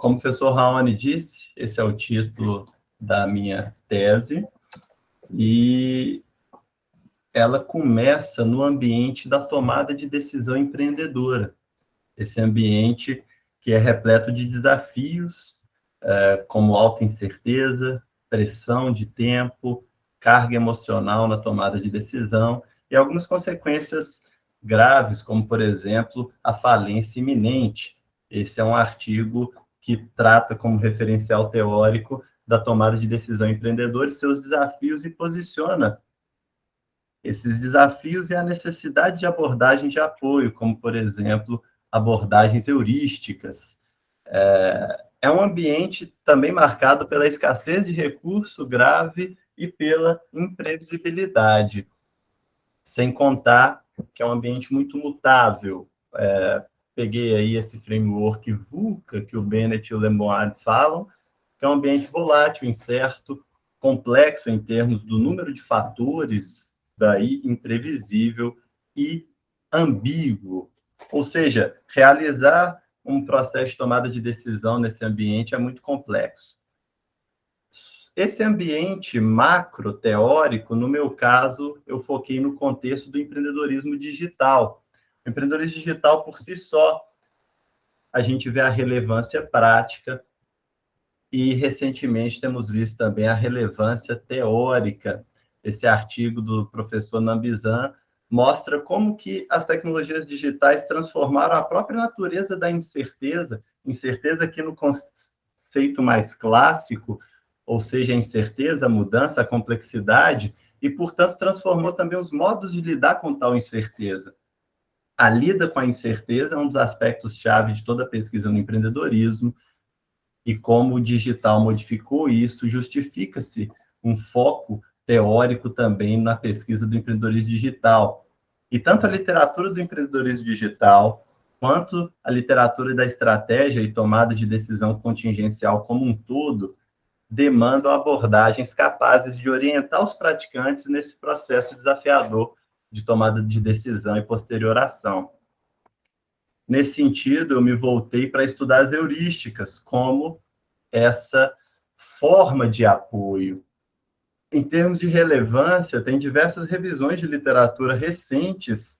como o professor Raoni disse, esse é o título da minha tese, e ela começa no ambiente da tomada de decisão empreendedora. Esse ambiente que é repleto de desafios, como alta incerteza, pressão de tempo, carga emocional na tomada de decisão e algumas consequências graves, como, por exemplo, a falência iminente. Esse é um artigo que trata como referencial teórico da tomada de decisão empreendedora e seus desafios e posiciona esses desafios e a necessidade de abordagens de apoio, como, por exemplo, abordagens heurísticas. É um ambiente também marcado pela escassez de recurso grave e pela imprevisibilidade, sem contar que é um ambiente muito mutável. Peguei aí esse framework VUCA, que o Bennett e o Lemoine falam, que é um ambiente volátil, incerto, complexo em termos do número de fatores, daí imprevisível e ambíguo. Ou seja, realizar um processo de tomada de decisão nesse ambiente é muito complexo. Esse ambiente macro teórico, no meu caso, eu foquei no contexto do empreendedorismo digital. O empreendedorismo digital, por si só, a gente vê a relevância prática e, recentemente, temos visto também a relevância teórica. Esse artigo do professor Nambizan mostra como que as tecnologias digitais transformaram a própria natureza da incerteza, incerteza que no conceito mais clássico, ou seja, a incerteza, a mudança, a complexidade, e, portanto, transformou também os modos de lidar com tal incerteza. A lida com a incerteza é um dos aspectos-chave de toda a pesquisa no empreendedorismo, e como o digital modificou isso, justifica-se um foco teórico também na pesquisa do empreendedorismo digital. E tanto a literatura do empreendedorismo digital, quanto a literatura da estratégia e tomada de decisão contingencial como um todo, demandam abordagens capazes de orientar os praticantes nesse processo desafiador de tomada de decisão e posterior ação. Nesse sentido, eu me voltei para estudar as heurísticas como essa forma de apoio. Em termos de relevância, tem diversas revisões de literatura recentes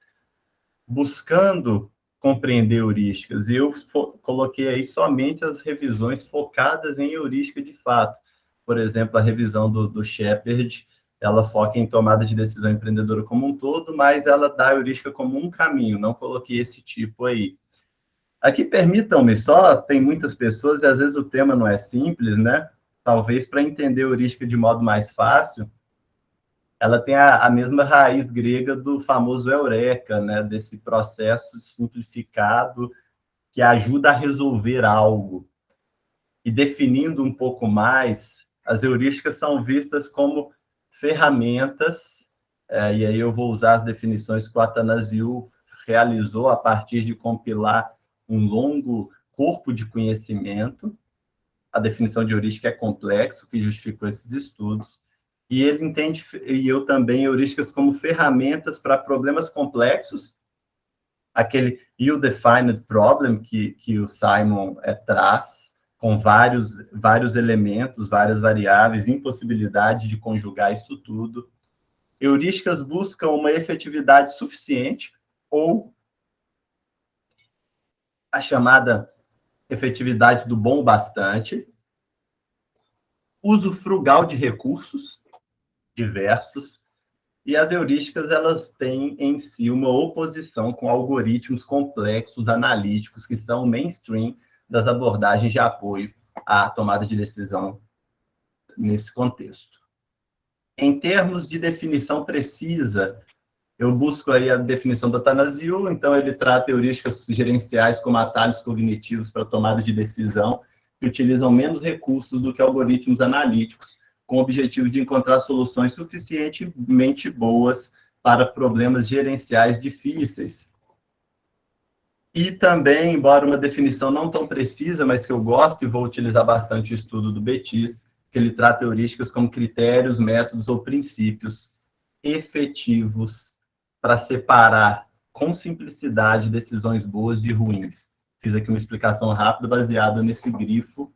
buscando compreender heurísticas, e eu coloquei aí somente as revisões focadas em heurística de fato. Por exemplo, a revisão do Shepard, ela foca em tomada de decisão empreendedora como um todo, mas ela dá a heurística como um caminho, não coloquei esse tipo aí. Aqui, permitam-me só, tem muitas pessoas, e às vezes o tema não é simples, né? Talvez para entender a heurística de modo mais fácil, ela tem a mesma raiz grega do famoso eureka, né? Desse processo simplificado que ajuda a resolver algo. E definindo um pouco mais, as heurísticas são vistas como ferramentas, e aí eu vou usar as definições que o Athanasiou realizou a partir de compilar um longo corpo de conhecimento. A definição de heurística é complexo, que justificou esses estudos. E ele entende, e eu também, heurísticas como ferramentas para problemas complexos, aquele ill-defined problem que o Simon traz, com vários elementos, várias variáveis, impossibilidade de conjugar isso tudo. Heurísticas buscam uma efetividade suficiente ou a chamada efetividade do bom o bastante, uso frugal de recursos diversos, e as heurísticas elas têm em si uma oposição com algoritmos complexos, analíticos, que são o mainstream das abordagens de apoio à tomada de decisão nesse contexto. Em termos de definição precisa, eu busco aí a definição do Athanasiou, então ele trata heurísticas gerenciais como atalhos cognitivos para tomada de decisão, que utilizam menos recursos do que algoritmos analíticos, com o objetivo de encontrar soluções suficientemente boas para problemas gerenciais difíceis. E também, embora uma definição não tão precisa, mas que eu gosto e vou utilizar bastante o estudo do Betis, que ele trata heurísticas como critérios, métodos ou princípios efetivos para separar com simplicidade decisões boas de ruins. Fiz aqui uma explicação rápida baseada nesse grifo.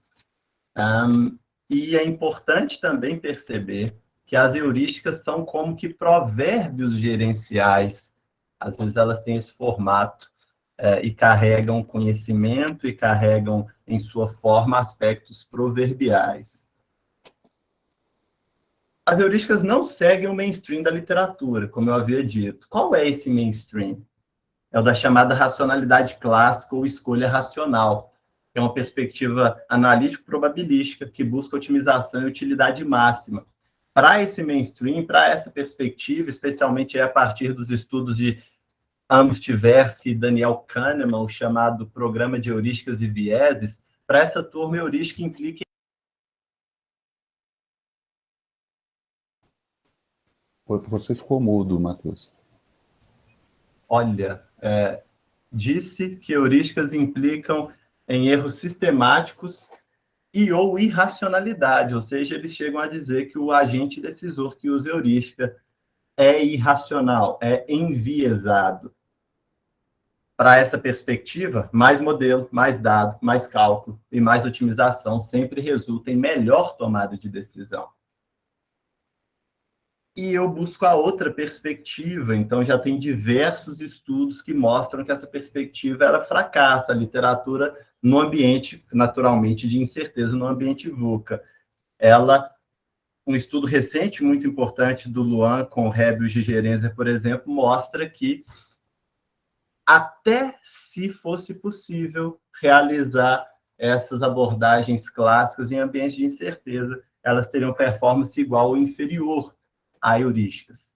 E é importante também perceber que as heurísticas são como que provérbios gerenciais. Às vezes elas têm esse formato e carregam conhecimento e carregam em sua forma aspectos proverbiais. As heurísticas não seguem o mainstream da literatura, como eu havia dito. Qual é esse mainstream? É o da chamada racionalidade clássica ou escolha racional, que é uma perspectiva analítico-probabilística que busca otimização e utilidade máxima. Para esse mainstream, para essa perspectiva, especialmente a partir dos estudos de Amos Tversky e Daniel Kahneman, o chamado Programa de Heurísticas e Vieses, para essa turma, heurística implica... Você ficou mudo, Matheus. Olha, disse que heurísticas implicam em erros sistemáticos e ou irracionalidade, ou seja, eles chegam a dizer que o agente decisor que usa heurística é irracional, é enviesado. Para essa perspectiva, mais modelo, mais dado, mais cálculo e mais otimização sempre resulta em melhor tomada de decisão. E eu busco a outra perspectiva, então já tem diversos estudos que mostram que essa perspectiva ela fracassa, a literatura no ambiente, naturalmente, de incerteza no ambiente VUCA. Um estudo recente, muito importante, do Luan com Rebius de Gerenzer, por exemplo, mostra que até se fosse possível realizar essas abordagens clássicas em ambientes de incerteza, elas teriam performance igual ou inferior a heurísticas.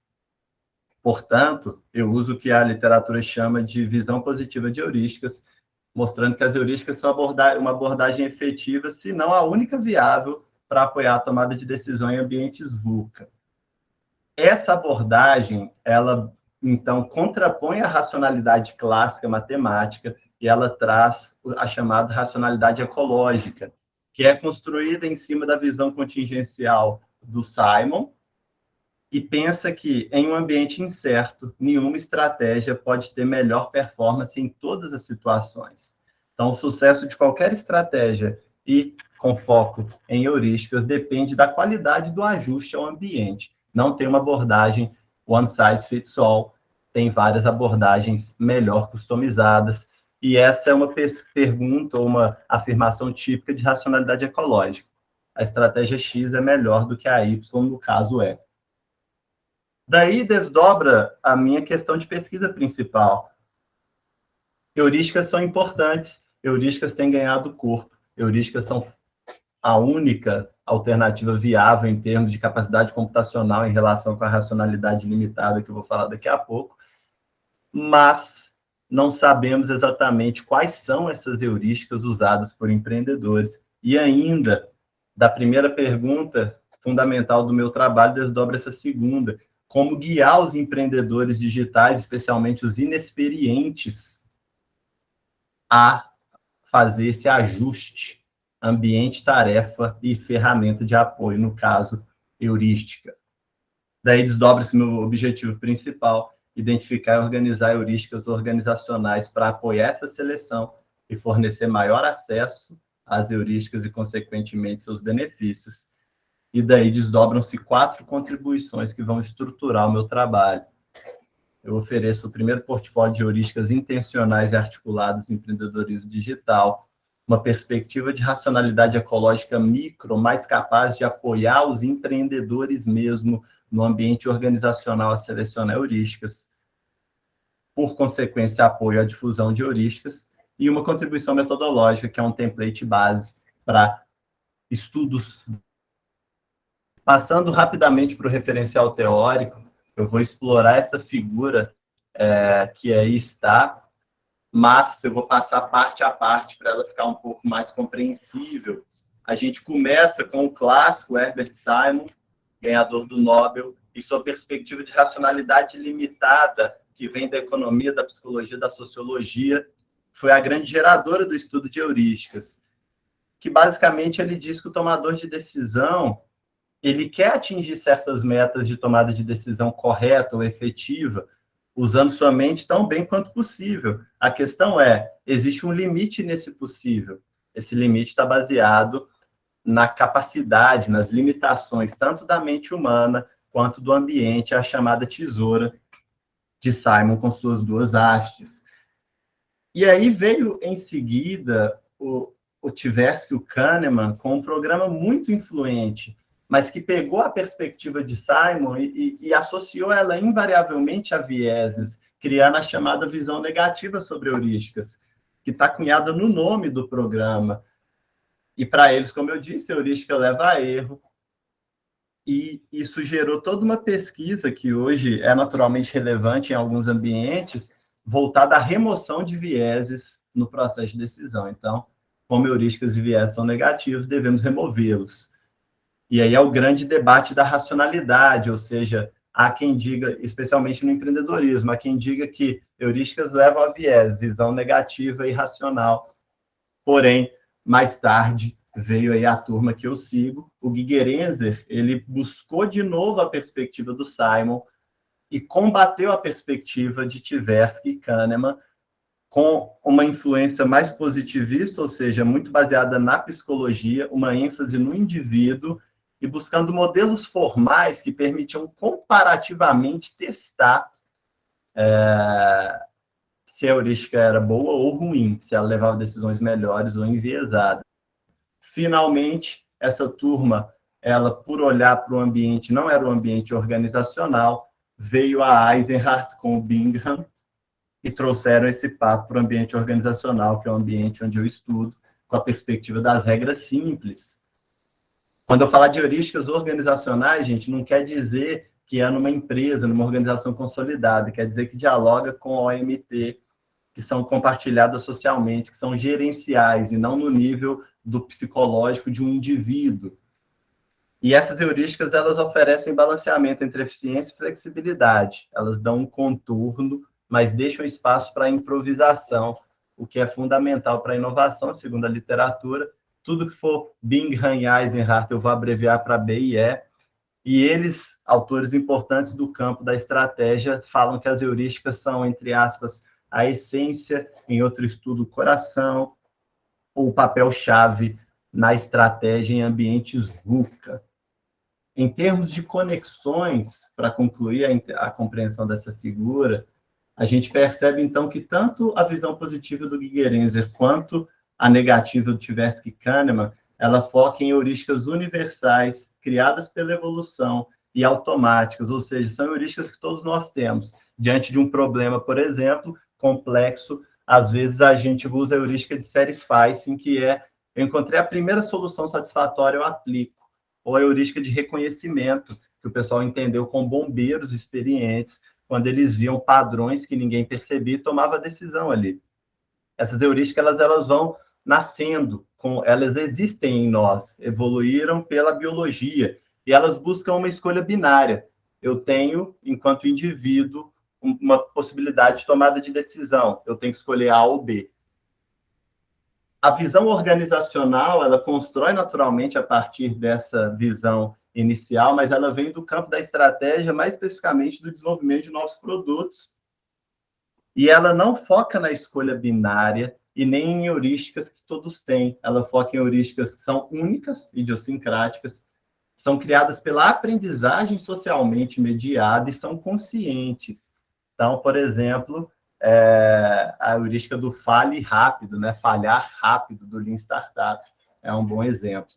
Portanto, eu uso o que a literatura chama de visão positiva de heurísticas, mostrando que as heurísticas são uma abordagem efetiva, se não a única viável para apoiar a tomada de decisão em ambientes VUCA. Essa abordagem, ela, então, contrapõe a racionalidade clássica matemática e ela traz a chamada racionalidade ecológica, que é construída em cima da visão contingencial do Simon, e pensa que, em um ambiente incerto, nenhuma estratégia pode ter melhor performance em todas as situações. Então, o sucesso de qualquer estratégia, e com foco em heurísticas, depende da qualidade do ajuste ao ambiente. Não tem uma abordagem one size fits all, tem várias abordagens melhor customizadas, e essa é uma pergunta ou uma afirmação típica de racionalidade ecológica. A estratégia X é melhor do que a Y, no caso E. Daí desdobra a minha questão de pesquisa principal. Heurísticas são importantes, heurísticas têm ganhado corpo, heurísticas são a única alternativa viável em termos de capacidade computacional em relação com a racionalidade limitada, que eu vou falar daqui a pouco, mas não sabemos exatamente quais são essas heurísticas usadas por empreendedores. E ainda, da primeira pergunta fundamental do meu trabalho, desdobra essa segunda: como guiar os empreendedores digitais, especialmente os inexperientes, a fazer esse ajuste ambiente, tarefa e ferramenta de apoio, no caso, heurística. Daí desdobra-se meu objetivo principal: identificar e organizar heurísticas organizacionais para apoiar essa seleção e fornecer maior acesso às heurísticas e, consequentemente, seus benefícios. E daí desdobram-se 4 contribuições que vão estruturar o meu trabalho. Eu ofereço o primeiro portfólio de heurísticas intencionais e articuladas no empreendedorismo digital, uma perspectiva de racionalidade ecológica micro, mais capaz de apoiar os empreendedores mesmo no ambiente organizacional a selecionar heurísticas, por consequência, apoio à difusão de heurísticas, e uma contribuição metodológica, que é um template base para estudos. Passando rapidamente para o referencial teórico, eu vou explorar essa figura que aí está, mas eu vou passar parte a parte para ela ficar um pouco mais compreensível. A gente começa com o clássico Herbert Simon, ganhador do Nobel, e sua perspectiva de racionalidade limitada, que vem da economia, da psicologia, da sociologia, foi a grande geradora do estudo de heurísticas, que basicamente ele diz que o tomador de decisão ele quer atingir certas metas de tomada de decisão correta ou efetiva, usando sua mente tão bem quanto possível. A questão é, existe um limite nesse possível. Esse limite está baseado na capacidade, nas limitações, tanto da mente humana quanto do ambiente, a chamada tesoura de Simon com suas duas hastes. E aí veio em seguida o Tversky e o Kahneman com um programa muito influente, mas que pegou a perspectiva de Simon e associou ela invariavelmente a vieses, criando a chamada visão negativa sobre heurísticas, que está cunhada no nome do programa. E para eles, como eu disse, a heurística leva a erro, e isso gerou toda uma pesquisa que hoje é naturalmente relevante em alguns ambientes, voltada à remoção de vieses no processo de decisão. Então, como heurísticas e vieses são negativos, devemos removê-los. E aí é o grande debate da racionalidade, ou seja, há quem diga, especialmente no empreendedorismo, há quem diga que heurísticas levam a viés, visão negativa e irracional. Porém, mais tarde, veio aí a turma que eu sigo, o Gigerenzer, ele buscou de novo a perspectiva do Simon e combateu a perspectiva de Tversky e Kahneman com uma influência mais positivista, ou seja, muito baseada na psicologia, uma ênfase no indivíduo e buscando modelos formais que permitiam comparativamente testar se a heurística era boa ou ruim, se ela levava decisões melhores ou enviesadas. Finalmente, essa turma, ela, por olhar para o ambiente, não era um ambiente organizacional, veio a Eisenhardt com o Bingham e trouxeram esse papo para o ambiente organizacional, que é o ambiente onde eu estudo, com a perspectiva das regras simples. Quando eu falar de heurísticas organizacionais, gente, não quer dizer que é numa empresa, numa organização consolidada, quer dizer que dialoga com a OMT, que são compartilhadas socialmente, que são gerenciais, e não no nível do psicológico de um indivíduo. E essas heurísticas, elas oferecem balanceamento entre eficiência e flexibilidade. Elas dão um contorno, mas deixam espaço para a improvisação, o que é fundamental para a inovação, segundo a literatura. Tudo que for Bingham e Eisenhardt, eu vou abreviar para B e E. E eles, autores importantes do campo da estratégia, falam que as heurísticas são, entre aspas, a essência, em outro estudo, o coração, ou o papel-chave na estratégia em ambientes VUCA. Em termos de conexões, para concluir a compreensão dessa figura, a gente percebe, então, que tanto a visão positiva do Gigerenzer quanto a negativa do Tversky e Kahneman, ela foca em heurísticas universais, criadas pela evolução e automáticas, ou seja, são heurísticas que todos nós temos. Diante de um problema, por exemplo, complexo, às vezes a gente usa a heurística de satisficing, que é, eu encontrei a primeira solução satisfatória, eu aplico. Ou a heurística de reconhecimento, que o pessoal entendeu com bombeiros experientes, quando eles viam padrões que ninguém percebia e tomava decisão ali. Essas heurísticas, elas vão nascendo, elas existem em nós, evoluíram pela biologia, e elas buscam uma escolha binária. Eu tenho, enquanto indivíduo, uma possibilidade de tomada de decisão. Eu tenho que escolher A ou B. A visão organizacional, ela constrói naturalmente a partir dessa visão inicial, mas ela vem do campo da estratégia, mais especificamente do desenvolvimento de novos produtos. E ela não foca na escolha binária e nem em heurísticas que todos têm. Ela foca em heurísticas que são únicas, idiosincráticas, são criadas pela aprendizagem socialmente mediada e são conscientes. Então, por exemplo, a heurística do fale rápido, né? Falhar rápido, do Lean Startup, é um bom exemplo.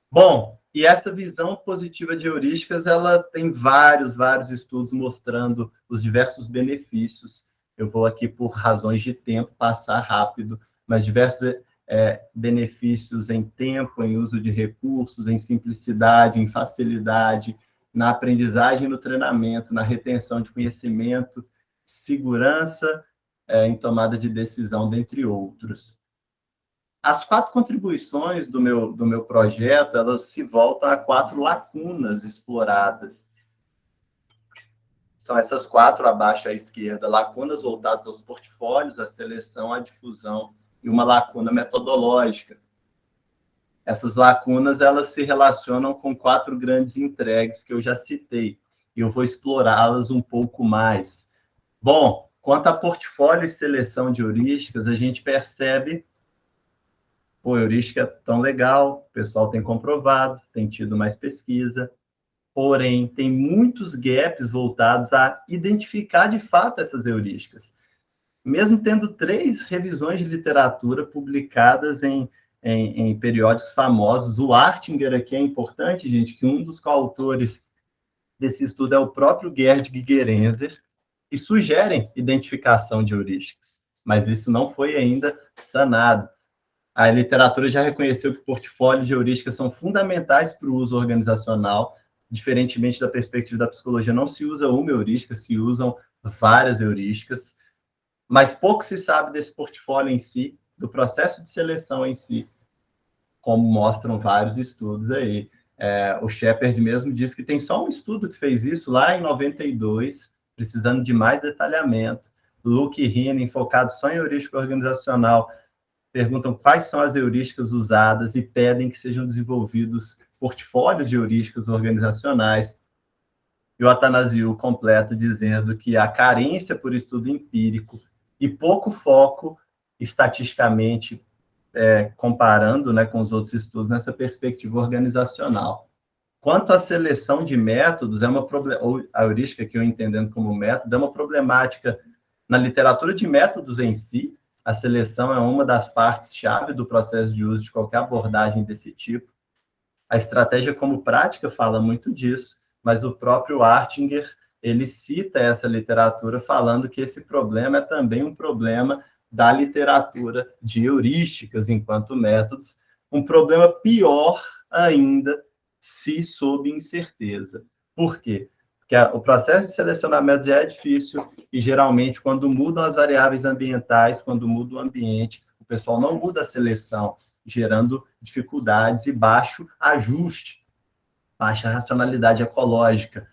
Bom, e essa visão positiva de heurísticas, ela tem vários estudos mostrando os diversos benefícios. Eu vou aqui, por razões de tempo, passar rápido, mas diversos benefícios em tempo, em uso de recursos, em simplicidade, em facilidade, na aprendizagem, no treinamento, na retenção de conhecimento, segurança em tomada de decisão, dentre outros. As 4 contribuições do meu projeto, elas se voltam a 4 lacunas exploradas. São essas 4 abaixo à esquerda, lacunas voltadas aos portfólios, à seleção, à difusão, e uma lacuna metodológica. Essas lacunas, elas se relacionam com 4 grandes entregues que eu já citei, e eu vou explorá-las um pouco mais. Bom, quanto a portfólio e seleção de heurísticas, a gente percebe, pô, heurística é tão legal, o pessoal tem comprovado, tem tido mais pesquisa, porém, tem muitos gaps voltados a identificar de fato essas heurísticas. Mesmo tendo 3 revisões de literatura publicadas em periódicos famosos, o Artinger aqui é importante, gente, que um dos coautores desse estudo é o próprio Gerd Gigerenzer, e sugerem identificação de heurísticas, mas isso não foi ainda sanado. A literatura já reconheceu que portfólios de heurísticas são fundamentais para o uso organizacional, diferentemente da perspectiva da psicologia, não se usa uma heurística, se usam várias heurísticas, mas pouco se sabe desse portfólio em si, do processo de seleção em si, como mostram vários estudos aí. O Shepard mesmo disse que tem só um estudo que fez isso lá em 92, precisando de mais detalhamento. Luke e Hinen, focado só em heurística organizacional, perguntam quais são as heurísticas usadas e pedem que sejam desenvolvidos portfólios de heurísticas organizacionais. E o Athanasiou completa dizendo que a carência por estudo empírico e pouco foco estatisticamente, comparando, né, com os outros estudos nessa perspectiva organizacional. Quanto à seleção de métodos, ou a heurística que eu entendendo como método, é uma problemática na literatura de métodos em si. A seleção é uma das partes-chave do processo de uso de qualquer abordagem desse tipo. A estratégia como prática fala muito disso, mas o próprio Artinger, ele cita essa literatura falando que esse problema é também um problema da literatura de heurísticas enquanto métodos, um problema pior ainda se sob incerteza. Por quê? Porque o processo de selecionamento já é difícil e, geralmente, quando mudam as variáveis ambientais, quando muda o ambiente, o pessoal não muda a seleção, gerando dificuldades e baixo ajuste, baixa racionalidade ecológica.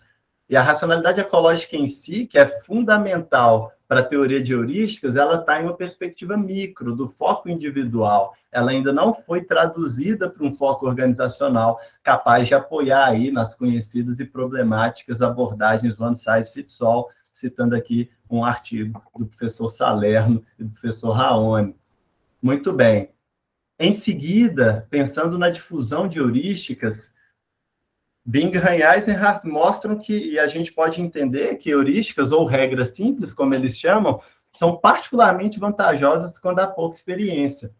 E a racionalidade ecológica em si, que é fundamental para a teoria de heurísticas, ela está em uma perspectiva micro, do foco individual. Ela ainda não foi traduzida para um foco organizacional capaz de apoiar aí nas conhecidas e problemáticas abordagens one size fits all, citando aqui um artigo do professor Salerno e do professor Raoni. Muito bem. Em seguida, pensando na difusão de heurísticas, Bingham e Eisenhardt mostram que, e a gente pode entender que heurísticas, ou regras simples, como eles chamam, são particularmente vantajosas quando há pouca experiência.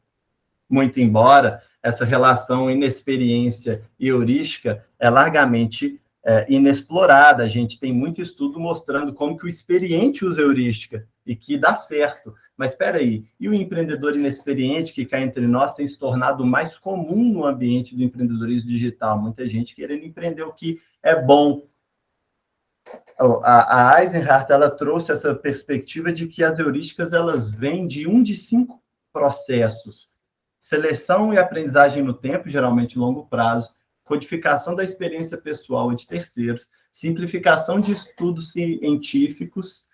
Muito embora essa relação inexperiência e heurística é largamente inexplorada. A gente tem muito estudo mostrando como que o experiente usa heurística e que dá certo. Mas espera aí, e o empreendedor inexperiente que cá entre nós tem se tornado mais comum no ambiente do empreendedorismo digital? Muita gente querendo empreender o que é bom. A Eisenhardt, ela trouxe essa perspectiva de que as heurísticas elas vêm de 1 de 5 processos: seleção e aprendizagem no tempo, geralmente longo prazo, codificação da experiência pessoal e de terceiros, simplificação de estudos científicos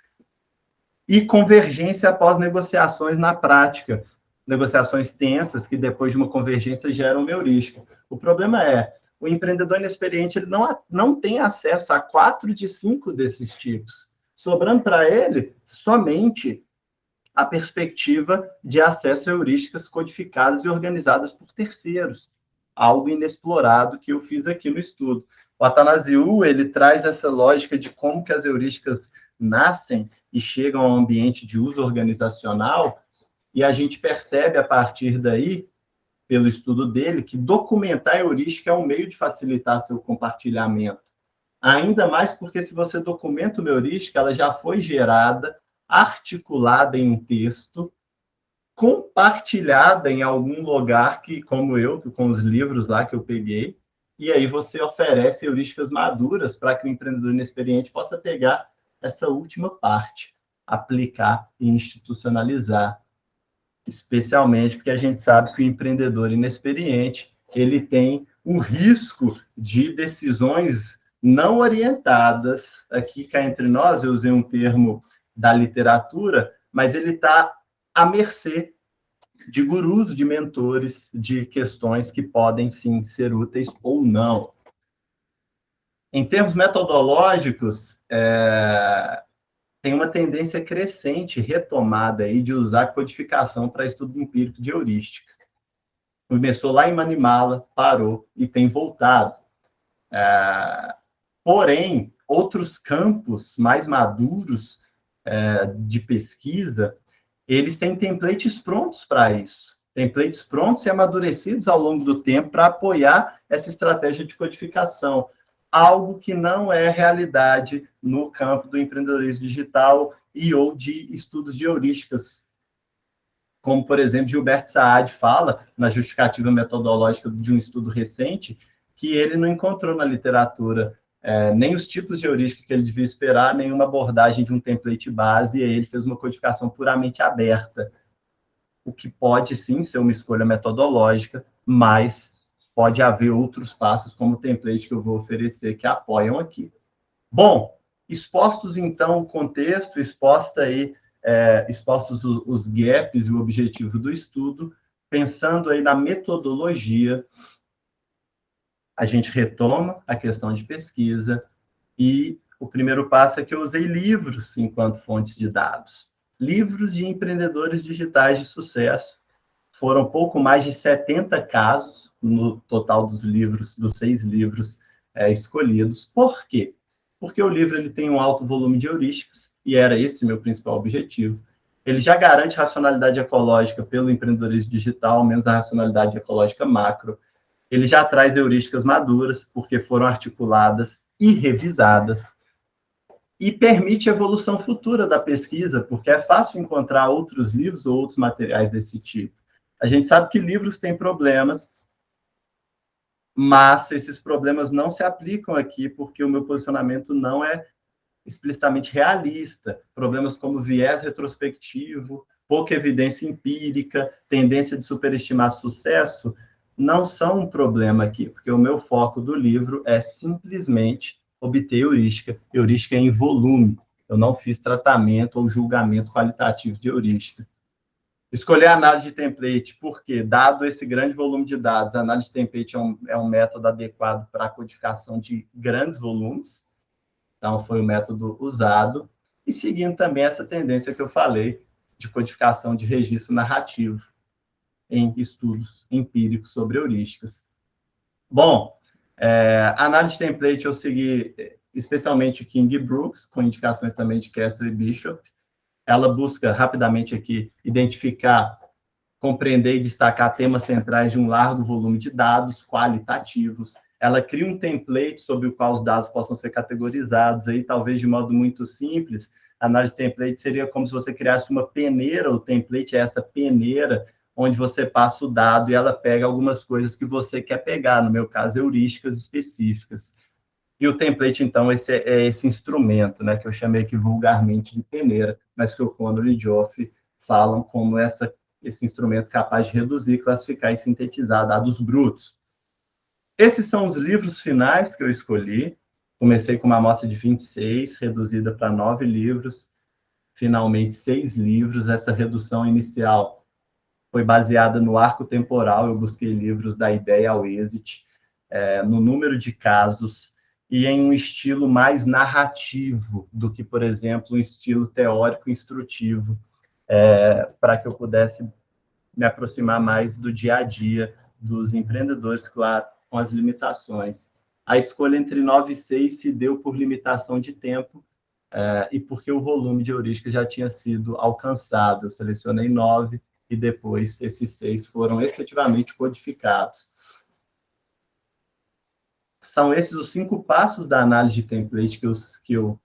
e convergência após negociações na prática. Negociações tensas que, depois de uma convergência, geram uma heurística. O problema é, o empreendedor inexperiente ele não tem acesso a 4 de 5 desses tipos, sobrando para ele somente a perspectiva de acesso a heurísticas codificadas e organizadas por terceiros, algo inexplorado que eu fiz aqui no estudo. O Athanasiou, ele traz essa lógica de como que as heurísticas nascem e chegam ao ambiente de uso organizacional, e a gente percebe a partir daí, pelo estudo dele, que documentar a heurística é um meio de facilitar seu compartilhamento. Ainda mais porque, se você documenta uma heurística, ela já foi gerada, articulada em um texto, compartilhada em algum lugar, que, como eu, com os livros lá que eu peguei, e aí você oferece heurísticas maduras para que o empreendedor inexperiente possa pegar essa última parte, aplicar e institucionalizar. Especialmente porque a gente sabe que o empreendedor inexperiente, ele tem um risco de decisões não orientadas. Aqui, cá entre nós, eu usei um termo da literatura, mas ele está à mercê de gurus, de mentores, de questões que podem, sim, ser úteis ou não. Em termos metodológicos, tem uma tendência crescente, retomada aí, de usar codificação para estudo empírico de heurística. Começou lá em Manimala, parou e tem voltado. Porém, outros campos mais maduros de pesquisa, eles têm templates prontos para isso. Templates prontos e amadurecidos ao longo do tempo para apoiar essa estratégia de codificação. Algo que não é realidade no campo do empreendedorismo digital e ou de estudos de heurísticas, como, por exemplo, Gilberto Saad fala, na justificativa metodológica de um estudo recente, que ele não encontrou na literatura nem os tipos de heurística que ele devia esperar, nem uma abordagem de um template base, e aí ele fez uma codificação puramente aberta, o que pode, sim, ser uma escolha metodológica, mas pode haver outros passos, como o template que eu vou oferecer, que apoiam aqui. Bom, expostos, então, o contexto, expostos os gaps e o objetivo do estudo, pensando aí na metodologia, a gente retoma a questão de pesquisa e o primeiro passo é que eu usei livros enquanto fontes de dados. Livros de empreendedores digitais de sucesso. Foram pouco mais de 70 casos no total dos 6 livros escolhidos. Por quê? Porque o livro ele tem um alto volume de heurísticas, e era esse meu principal objetivo. Ele já garante racionalidade ecológica pelo empreendedorismo digital, menos a racionalidade ecológica macro. Ele já traz heurísticas maduras, porque foram articuladas e revisadas, e permite a evolução futura da pesquisa, porque é fácil encontrar outros livros ou outros materiais desse tipo. A gente sabe que livros têm problemas, mas esses problemas não se aplicam aqui, porque o meu posicionamento não é explicitamente realista. Problemas como viés retrospectivo, pouca evidência empírica, tendência de superestimar sucesso, não são um problema aqui, porque o meu foco do livro é simplesmente obter heurística. Heurística em volume. Eu não fiz tratamento ou julgamento qualitativo de heurística. Escolher a análise de template, porque, dado esse grande volume de dados, a análise de template é um método adequado para a codificação de grandes volumes. Então, foi o método usado. E seguindo também essa tendência que eu falei, de codificação de registro narrativo em estudos empíricos sobre heurísticas. Bom, análise de template eu segui especialmente King e Brooks, com indicações também de Castle e Bishop. Ela busca rapidamente aqui identificar, compreender e destacar temas centrais de um largo volume de dados qualitativos. Ela cria um template sobre o qual os dados possam ser categorizados, aí talvez de modo muito simples. A análise de template seria como se você criasse uma peneira, o template é essa peneira, onde você passa o dado e ela pega algumas coisas que você quer pegar, no meu caso, heurísticas específicas. E o template, então, é esse instrumento, né, que eu chamei aqui vulgarmente de peneira, mas que o Connor e Geoff falam como esse instrumento capaz de reduzir, classificar e sintetizar dados brutos. Esses são os livros finais que eu escolhi. Comecei com uma amostra de 26, reduzida para 9 livros, finalmente 6 livros. Essa redução inicial foi baseada no arco temporal, eu busquei livros da ideia ao êxito, no número de casos, e em um estilo mais narrativo do que, por exemplo, um estilo teórico instrutivo, para que eu pudesse me aproximar mais do dia a dia dos empreendedores, claro, com as limitações. A escolha entre 9 e 6 se deu por limitação de tempo e porque o volume de heurística já tinha sido alcançado. Eu selecionei 9 e depois esses 6 foram efetivamente codificados. São esses os 5 passos da análise de template que eu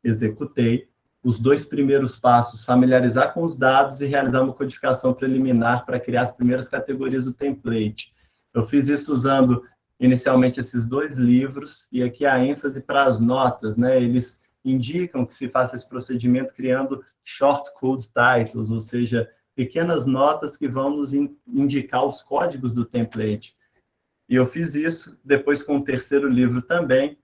executei. Os 2 primeiros passos, familiarizar com os dados e realizar uma codificação preliminar para criar as primeiras categorias do template. Eu fiz isso usando inicialmente esses 2 livros, e aqui a ênfase para as notas, né? Eles indicam que se faça esse procedimento criando short code titles, ou seja, pequenas notas que vão nos indicar os códigos do template. E eu fiz isso depois com o 3º livro também.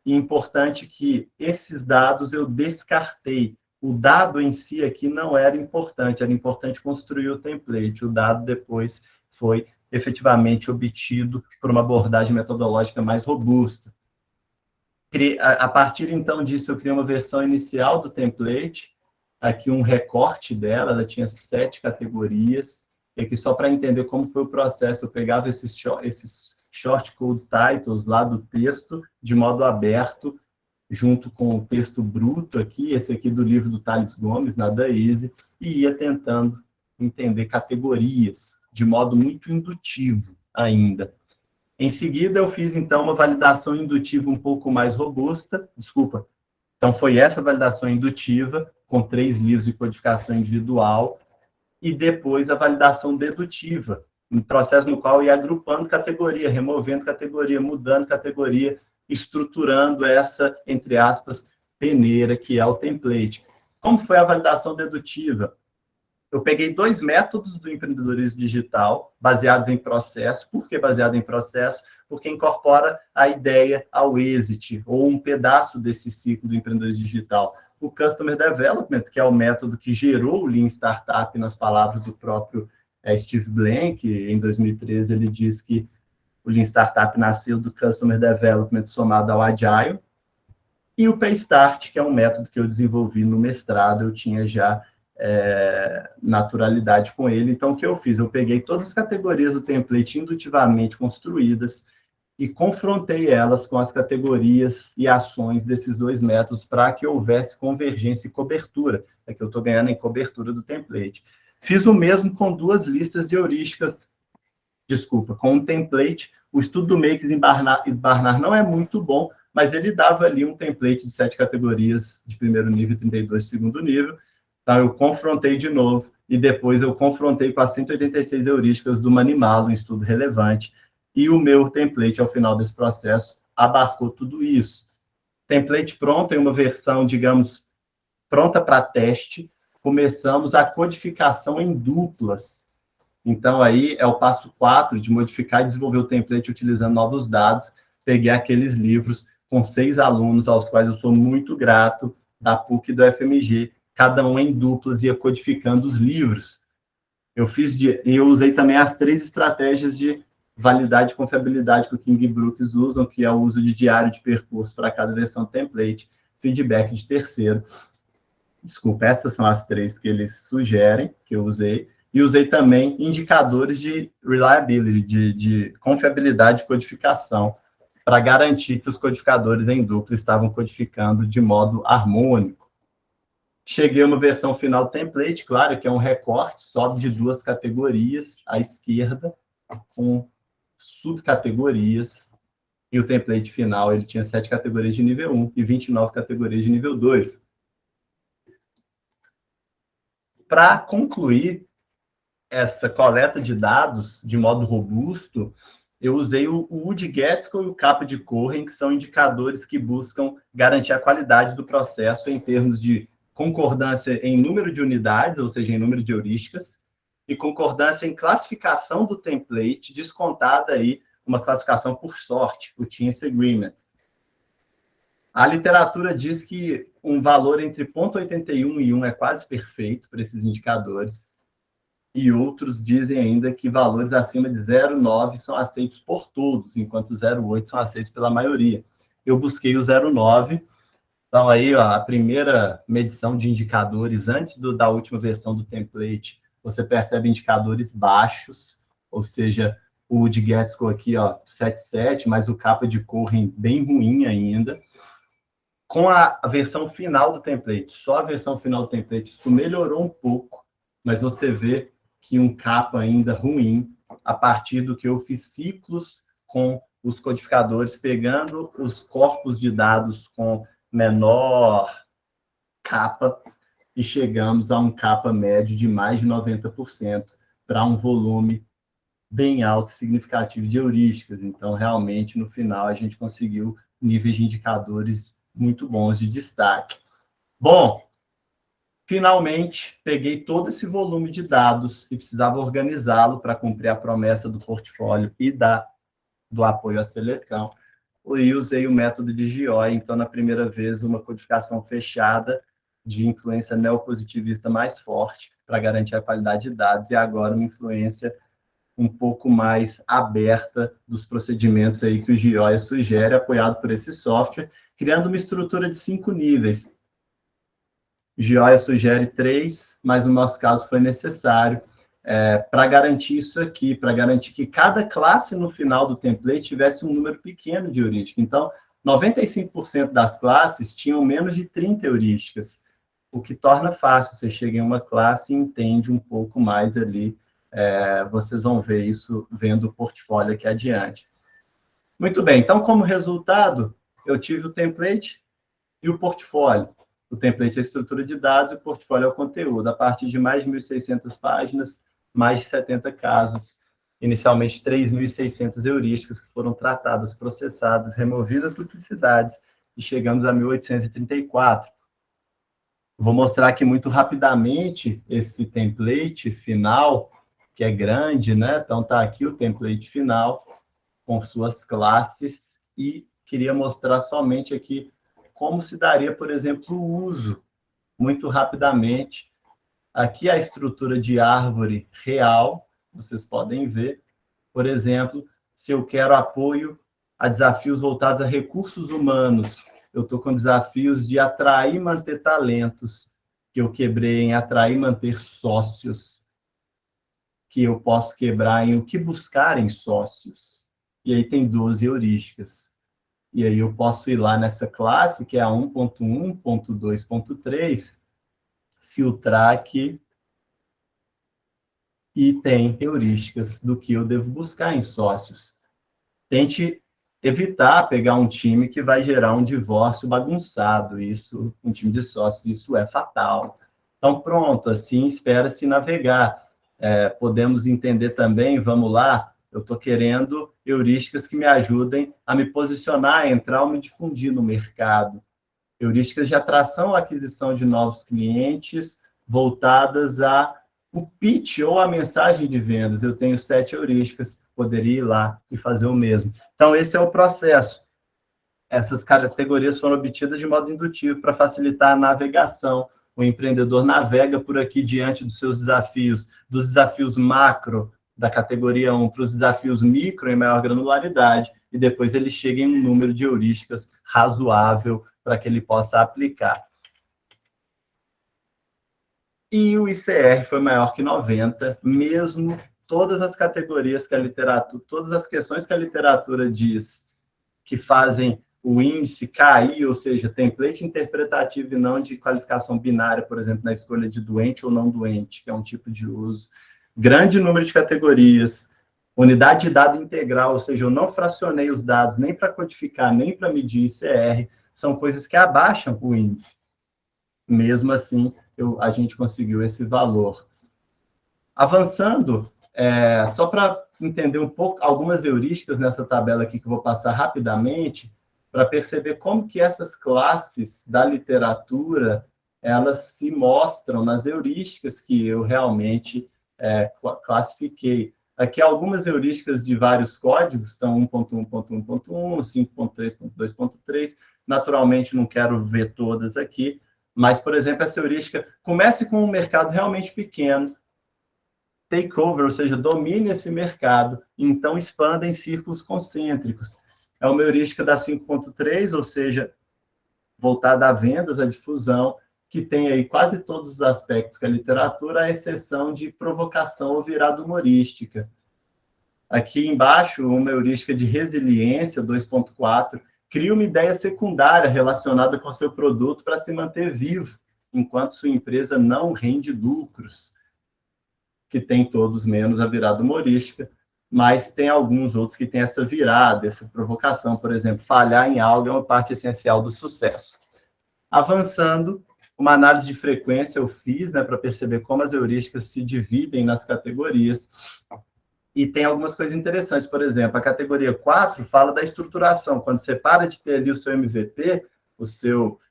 E importante que esses dados eu descartei. O dado em si aqui não era importante construir o template. O dado depois foi efetivamente obtido por uma abordagem metodológica mais robusta. A partir, então, disso, eu criei uma versão inicial do template, aqui um recorte dela, ela tinha 7 categorias, e aqui só para entender como foi o processo, eu pegava esses short code titles lá do texto, de modo aberto, junto com o texto bruto aqui, esse aqui do livro do Thales Gomes, Nada Easy, e ia tentando entender categorias, de modo muito indutivo ainda. Em seguida, eu fiz, então, uma validação indutiva um pouco mais robusta, desculpa. Então, foi essa validação indutiva, com 3 livros de codificação individual, e depois a validação dedutiva, um processo no qual eu ia agrupando categoria, removendo categoria, mudando categoria, estruturando essa, entre aspas, peneira, que é o template. Como foi a validação dedutiva? Eu peguei 2 métodos do empreendedorismo digital, baseados em processo. Por que baseado em processo? Porque incorpora a ideia ao exit, ou um pedaço desse ciclo do empreendedorismo digital. O Customer Development, que é o método que gerou o Lean Startup, nas palavras do próprio Steve Blank, em 2013, ele diz que o Lean Startup nasceu do Customer Development somado ao Agile. E o Paystart, que é um método que eu desenvolvi no mestrado, eu tinha já naturalidade com ele. Então, o que eu fiz? Eu peguei todas as categorias do template indutivamente construídas e confrontei elas com as categorias e ações desses 2 métodos para que houvesse convergência e cobertura. É que eu estou ganhando em cobertura do template. Fiz o mesmo com 2 listas de heurísticas, com um template. O estudo do Makes em Barnard não é muito bom, mas ele dava ali um template de 7 categorias de primeiro nível e 32 de segundo nível. Então, eu confrontei de novo, e depois eu confrontei com as 186 heurísticas do Manimalo, um estudo relevante, e o meu template, ao final desse processo, abarcou tudo isso. Template pronto, em uma versão, digamos, pronta para teste, começamos a codificação em duplas. Então, aí é o passo 4 de modificar e desenvolver o template utilizando novos dados. Peguei aqueles livros com 6 alunos, aos quais eu sou muito grato, da PUC e do FMG, cada um em duplas, ia codificando os livros. Eu usei também as 3 estratégias de validade e confiabilidade que o King Brooks usam, que é o uso de diário de percurso para cada versão do template, feedback de terceiro. Desculpa, essas são as 3 que eles sugerem, que eu usei. E usei também indicadores de reliability, de confiabilidade de codificação, para garantir que os codificadores em dupla estavam codificando de modo harmônico. Cheguei a uma versão final do template, claro, que é um recorte só de 2 categorias à esquerda, com subcategorias, e o template final ele tinha 7 categorias de nível 1 e 29 categorias de nível 2. Para concluir essa coleta de dados de modo robusto, eu usei o Wood Getsko e o Capa de Cohen, que são indicadores que buscam garantir a qualidade do processo em termos de concordância em número de unidades, ou seja, em número de heurísticas, e concordância em classificação do template, descontada aí uma classificação por sorte, o Chance Agreement. A literatura diz que um valor entre 0,81 e 1 é quase perfeito para esses indicadores, e outros dizem ainda que valores acima de 0,9 são aceitos por todos, enquanto 0,8 são aceitos pela maioria. Eu busquei o 0,9. Então, aí, ó, a primeira medição de indicadores, antes da última versão do template, você percebe indicadores baixos, ou seja, o de Getsko aqui, ó, 7,7, mas o Capa de Cohen bem ruim ainda. Com a versão final do template, só a versão final do template, isso melhorou um pouco, mas você vê que um Capa ainda ruim, a partir do que eu fiz ciclos com os codificadores, pegando os corpos de dados com menor capa, e chegamos a um capa médio de mais de 90%, para um volume bem alto e significativo de heurísticas. Então, realmente, no final, a gente conseguiu níveis de indicadores muito bons de destaque. Bom, finalmente, peguei todo esse volume de dados e precisava organizá-lo para cumprir a promessa do portfólio e do apoio à seleção. E usei o método de GIOI, então, na primeira vez, uma codificação fechada de influência neopositivista mais forte para garantir a qualidade de dados, e agora uma influência um pouco mais aberta dos procedimentos aí que o Gioia sugere, apoiado por esse software, criando uma estrutura de 5 níveis. O Gioia sugere 3, mas no nosso caso foi necessário para garantir isso aqui, para garantir que cada classe no final do template tivesse um número pequeno de heurísticas. Então, 95% das classes tinham menos de 30 heurísticas, o que torna fácil. Você chega em uma classe e entende um pouco mais ali. Vocês vão ver isso vendo o portfólio aqui adiante. Muito bem, então, como resultado, eu tive o template e o portfólio. O template é a estrutura de dados e o portfólio é o conteúdo. A partir de mais de 1.600 páginas, mais de 70 casos, inicialmente 3.600 heurísticas que foram tratadas, processadas, removidas duplicidades, e chegamos a 1.834. Vou mostrar aqui muito rapidamente esse template final, que é grande, né? Então, está aqui o template final, com suas classes, e queria mostrar somente aqui como se daria, por exemplo, o uso, muito rapidamente. Aqui a estrutura de árvore real, vocês podem ver. Por exemplo, se eu quero apoio a desafios voltados a recursos humanos, eu estou com desafios de atrair e manter talentos, que eu quebrei em atrair e manter sócios, que eu posso quebrar em o que buscar em sócios. E aí tem 12 heurísticas. E aí eu posso ir lá nessa classe, que é a 1.1.2.3, filtrar aqui, e tem heurísticas do que eu devo buscar em sócios. Tente evitar pegar um time que vai gerar um divórcio bagunçado, um time de sócios, isso é fatal. Então, pronto, assim espera-se navegar. Podemos entender também, vamos lá, eu estou querendo heurísticas que me ajudem a me posicionar, a entrar ou me difundir no mercado. Heurísticas de atração ou aquisição de novos clientes, voltadas o pitch ou a mensagem de vendas. Eu tenho 7 heurísticas, poderia ir lá e fazer o mesmo. Então, esse é o processo. Essas categorias foram obtidas de modo indutivo para facilitar a navegação. O empreendedor navega por aqui diante dos seus desafios, dos desafios macro da categoria 1 para os desafios micro em maior granularidade, e depois ele chega em um número de heurísticas razoável para que ele possa aplicar. E o ICR foi maior que 90, mesmo todas as categorias que a literatura, todas as questões que a literatura diz que fazem o índice cair, ou seja, template interpretativo e não de qualificação binária, por exemplo, na escolha de doente ou não doente, que é um tipo de uso. Grande número de categorias, unidade de dado integral, ou seja, eu não fracionei os dados nem para codificar, nem para medir ICR, são coisas que abaixam o índice. Mesmo assim, a gente conseguiu esse valor. Avançando, só para entender um pouco, algumas heurísticas nessa tabela aqui que eu vou passar rapidamente, para perceber como que essas classes da literatura, elas se mostram nas heurísticas que eu realmente classifiquei. Aqui algumas heurísticas de vários códigos, estão 1.1.1.1, 5.3.2.3, naturalmente não quero ver todas aqui, mas, por exemplo, essa heurística, comece com um mercado realmente pequeno, takeover, ou seja, domine esse mercado, então expanda em círculos concêntricos. É uma heurística da 5.3, ou seja, voltada a vendas, a difusão, que tem aí quase todos os aspectos que a literatura, à exceção de provocação ou virada humorística. Aqui embaixo, uma heurística de resiliência, 2.4, cria uma ideia secundária relacionada com o seu produto para se manter vivo, enquanto sua empresa não rende lucros, que tem todos menos a virada humorística, mas tem alguns outros que têm essa virada, essa provocação, por exemplo, falhar em algo é uma parte essencial do sucesso. Avançando, uma análise de frequência eu fiz, para perceber como as heurísticas se dividem nas categorias, e tem algumas coisas interessantes. Por exemplo, a categoria 4 fala da estruturação. Quando você para de ter ali o seu MVP,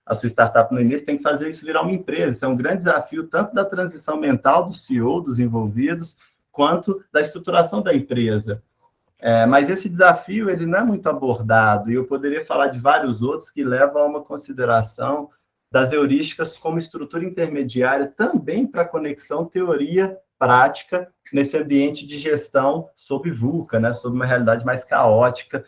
a sua startup no início, tem que fazer isso virar uma empresa. Isso é um grande desafio, tanto da transição mental do CEO, dos envolvidos, quanto da estruturação da empresa. Mas esse desafio ele não é muito abordado, e eu poderia falar de vários outros que levam a uma consideração das heurísticas como estrutura intermediária também para conexão teoria prática nesse ambiente de gestão sob VUCA, né, sob uma realidade mais caótica,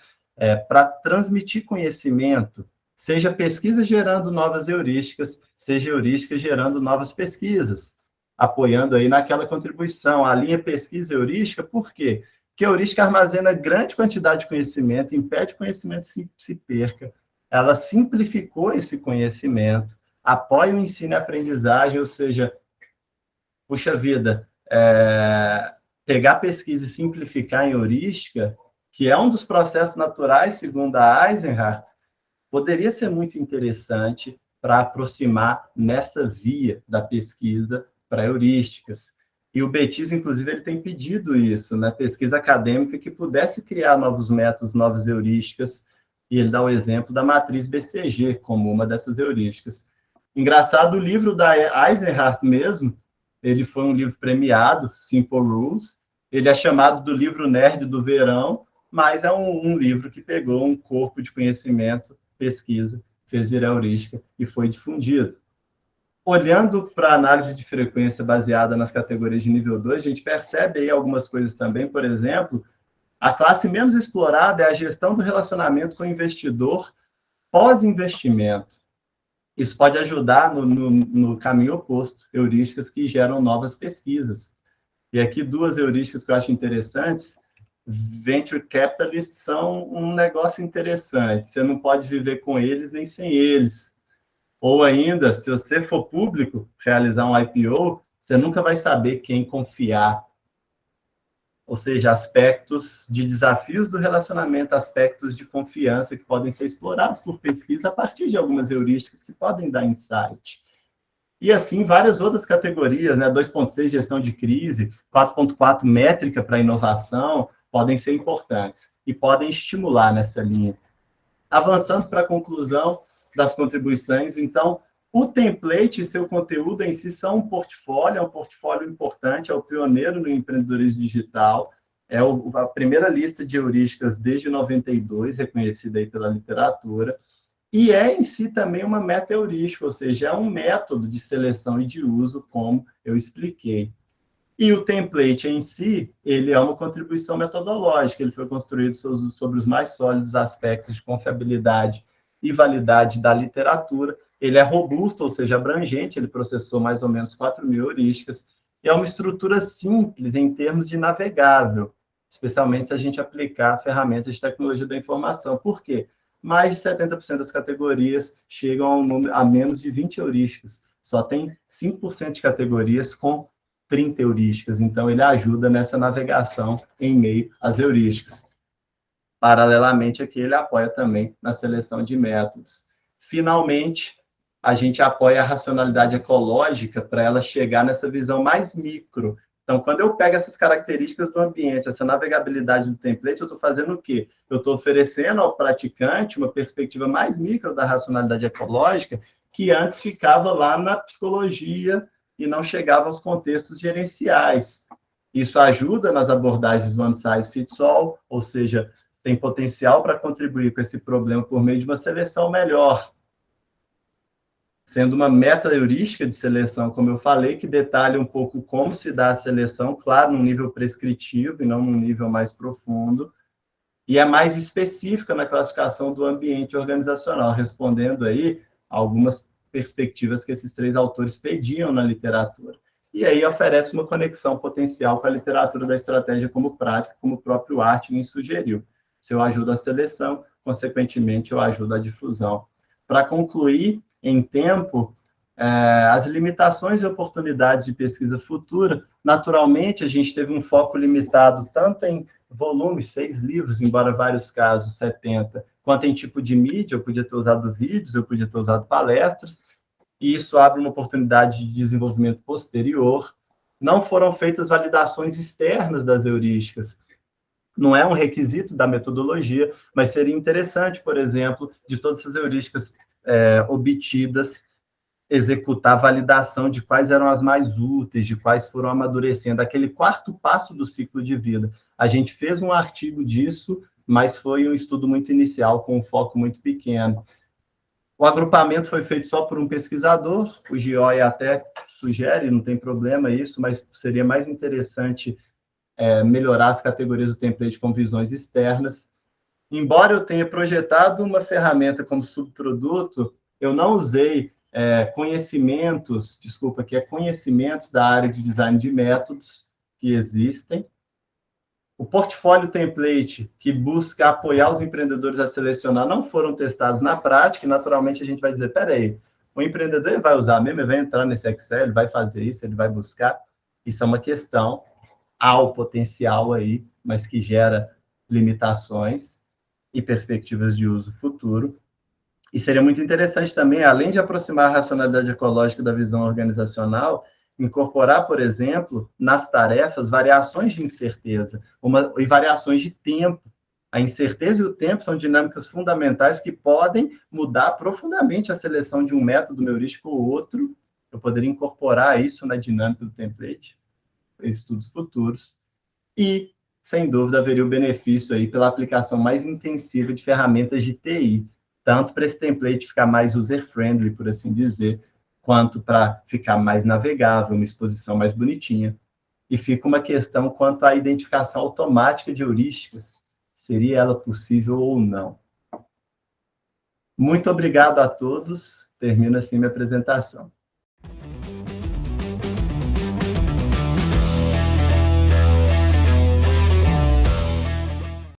para transmitir conhecimento, seja pesquisa gerando novas heurísticas, seja heurística gerando novas pesquisas, apoiando aí naquela contribuição. A linha pesquisa heurística, por quê? Porque a heurística armazena grande quantidade de conhecimento, impede que o conhecimento se perca, ela simplificou esse conhecimento, apoia o ensino e a aprendizagem, ou seja, puxa vida, pegar pesquisa e simplificar em heurística, que é um dos processos naturais, segundo a Eisenhardt, poderia ser muito interessante para aproximar nessa via da pesquisa para heurísticas. E o Bettis, inclusive, ele tem pedido isso, né? Pesquisa acadêmica que pudesse criar novos métodos, novas heurísticas, e ele dá o exemplo da matriz BCG como uma dessas heurísticas. Engraçado, o livro da Eisenhardt mesmo, ele foi um livro premiado, Simple Rules, ele é chamado do livro nerd do verão, mas é um livro que pegou um corpo de conhecimento, pesquisa, fez virar heurística e foi difundido. Olhando para a análise de frequência baseada nas categorias de nível 2, a gente percebe aí algumas coisas também, por exemplo, a classe menos explorada é a gestão do relacionamento com o investidor pós-investimento. Isso pode ajudar no caminho oposto, heurísticas que geram novas pesquisas. E aqui duas heurísticas que eu acho interessantes. Venture capitalists são um negócio interessante, você não pode viver com eles nem sem eles. Ou ainda, se você for público, realizar um IPO, você nunca vai saber quem confiar. Ou seja, aspectos de desafios do relacionamento, aspectos de confiança que podem ser explorados por pesquisa a partir de algumas heurísticas que podem dar insight. E assim, várias outras categorias, né? 2.6, gestão de crise, 4.4, métrica para inovação, podem ser importantes e podem estimular nessa linha. Avançando para a conclusão das contribuições, então, o template e seu conteúdo em si são um portfólio importante, é o pioneiro no empreendedorismo digital, é a primeira lista de heurísticas desde 92, reconhecida aí pela literatura, e é em si também uma meta-heurística, ou seja, é um método de seleção e de uso, como eu expliquei. E o template em si, ele é uma contribuição metodológica, ele foi construído sobre os mais sólidos aspectos de confiabilidade e validade da literatura. Ele é robusto, ou seja, abrangente, ele processou mais ou menos 4.000 heurísticas, e é uma estrutura simples em termos de navegável, especialmente se a gente aplicar ferramentas de tecnologia da informação. Por quê? Mais de 70% das categorias chegam a menos de 20 heurísticas. Só tem 5% de categorias com 30 heurísticas, então ele ajuda nessa navegação em meio às heurísticas. Paralelamente, aqui ele apoia também na seleção de métodos. Finalmente, a gente apoia a racionalidade ecológica para ela chegar nessa visão mais micro. Então, quando eu pego essas características do ambiente, essa navegabilidade do template, eu estou fazendo o quê? Eu estou oferecendo ao praticante uma perspectiva mais micro da racionalidade ecológica, que antes ficava lá na psicologia e não chegava aos contextos gerenciais. Isso ajuda nas abordagens do one size fits all, ou seja, tem potencial para contribuir com esse problema por meio de uma seleção melhor, sendo uma meta-heurística de seleção, como eu falei, que detalha um pouco como se dá a seleção, claro, num nível prescritivo e não num nível mais profundo, e é mais específica na classificação do ambiente organizacional, respondendo aí algumas perspectivas que esses três autores pediam na literatura. E aí oferece uma conexão potencial com a literatura da estratégia como prática, como o próprio Artin sugeriu. Se eu ajudo a seleção, consequentemente, eu ajudo a difusão. Para concluir, em tempo, as limitações e oportunidades de pesquisa futura, naturalmente, a gente teve um foco limitado tanto em volume, 6 livros, embora vários casos, 70, quanto em tipo de mídia, eu podia ter usado vídeos, eu podia ter usado palestras, e isso abre uma oportunidade de desenvolvimento posterior. Não foram feitas validações externas das heurísticas, não é um requisito da metodologia, mas seria interessante, por exemplo, de todas essas heurísticas obtidas, executar a validação de quais eram as mais úteis, de quais foram amadurecendo, aquele quarto passo do ciclo de vida. A gente fez um artigo disso, mas foi um estudo muito inicial, com um foco muito pequeno. O agrupamento foi feito só por um pesquisador, o Gioia até sugere, não tem problema isso, mas seria mais interessante melhorar as categorias do template com visões externas. Embora eu tenha projetado uma ferramenta como subproduto, eu não usei conhecimentos da área de design de métodos que existem. O portfólio template, que busca apoiar os empreendedores a selecionar, não foram testados na prática, e naturalmente a gente vai dizer, peraí, o empreendedor ele vai usar mesmo, ele vai entrar nesse Excel, ele vai fazer isso, ele vai buscar. Isso é uma questão, há o potencial aí, mas que gera limitações e perspectivas de uso futuro. E seria muito interessante também, além de aproximar a racionalidade ecológica da visão organizacional, incorporar, por exemplo, nas tarefas, variações de incerteza e variações de tempo. A incerteza e o tempo são dinâmicas fundamentais que podem mudar profundamente a seleção de um método heurístico ou outro. Eu poderia incorporar isso na dinâmica do template, estudos futuros. E, sem dúvida, haveria o benefício aí pela aplicação mais intensiva de ferramentas de TI, tanto para esse template ficar mais user-friendly, por assim dizer, quanto para ficar mais navegável, uma exposição mais bonitinha. E fica uma questão quanto à identificação automática de heurísticas, seria ela possível ou não. Muito obrigado a todos, termino assim minha apresentação.